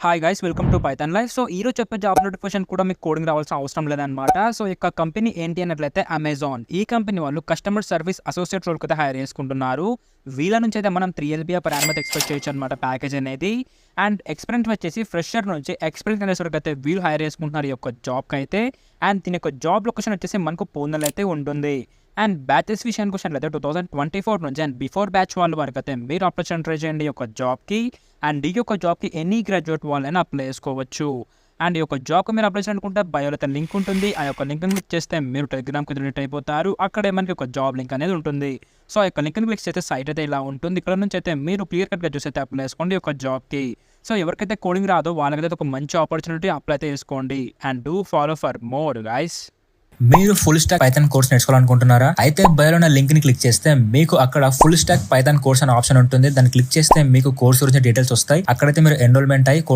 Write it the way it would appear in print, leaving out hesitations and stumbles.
Hi guys welcome to Python live. So ఈరోజు చెప్పే job notification కూడా మీకు కోడింగ్ రావాల్సిన అవసరం లేదనమాట. సో ఇక కంపెనీ ఏంటి అన్నట్లయితే అమెజాన్. ఈ కంపెనీ వాళ్ళు కస్టమర్ సర్వీస్ అసోసియేట్ రోల్కి అయితే హైర్ చేసుకుంటున్నారు. వీళ్ళ నుంచి అయితే మనం 3 LPA పర్ యానం అయితే ఎక్స్పెక్ట్ చేయొచ్చు అనమాట ప్యాకేజ్ అనేది. అండ్ ఎక్స్పీరియన్స్ వచ్చేసి ఫ్రెషర్ నుంచి ఎక్స్పీరియన్స్ అనేసి వరకు అయితే వీళ్ళు హైర్ చేసుకుంటున్నారు ఈ యొక్క జాబ్కి అయితే. అండ్ దీని యొక్క జాబ్ లొకేషన్ వచ్చేసి మనకు పూణేలో అయితే ఉంటుంది. అండ్ బ్యాచెస్ విషయానికి వచ్చినట్లయితే 2024 నుంచి అండ్ బిఫోర్ బ్యాచ్ వాళ్ళ వరకు అయితే మీరు అప్లికేషన్ ట్రై చేయండి ఈ యొక్క జాబ్కి. అండ్ ఈ యొక్క జాబ్కి ఎనీ గ్రాడ్యుయేట్ వాళ్ళైనా అప్లై చేసుకోవచ్చు. అండ్ ఈ యొక్క జాబ్కి మీరు అప్లై చేయాలనుకుంటే బయోలో అయితే లింక్ ఉంటుంది. ఆ యొక్క లింక్ క్లిక్ చేస్తే మీరు టెలిగ్రామ్కి రిలేట్ అయిపోతారు. అక్కడే మనకి ఒక జాబ్ లింక్ అనేది ఉంటుంది. సో ఆ యొక్క లింక్ని క్లిక్ చేస్తే సైట్ అయితే ఇలా ఉంటుంది. ఇక్కడ నుంచి అయితే మీరు క్లియర్ కట్గా చూసి అయితే అప్లై చేసుకోండి ఈ యొక్క జాబ్కి. సో ఎవరికైతే కోడింగ్ రాదో వాళ్ళకైతే ఒక మంచి ఆపర్చునిటీ అప్లై అయితే చేసుకోండి. And do follow for more guys. మీరు ఫుల్ స్టాక్ పైథాన్ కోర్స్ నేర్చుకోవాలనుకుంటున్నారా? అయితే బయోలో ఉన్న లింక్ ని క్లిక్ చేస్తే మీకు అక్కడ ఫుల్ స్టాక్ పైథాన్ కోర్స్ అనే ఆప్షన్ ఉంటుంది. దాన్ని క్లిక్ చేస్తే మీకు కోర్స్ గురించి డీటెయిల్స్ వస్తాయి. అక్కడైతే మీరు ఎన్రోల్మెంట్ అయ్యి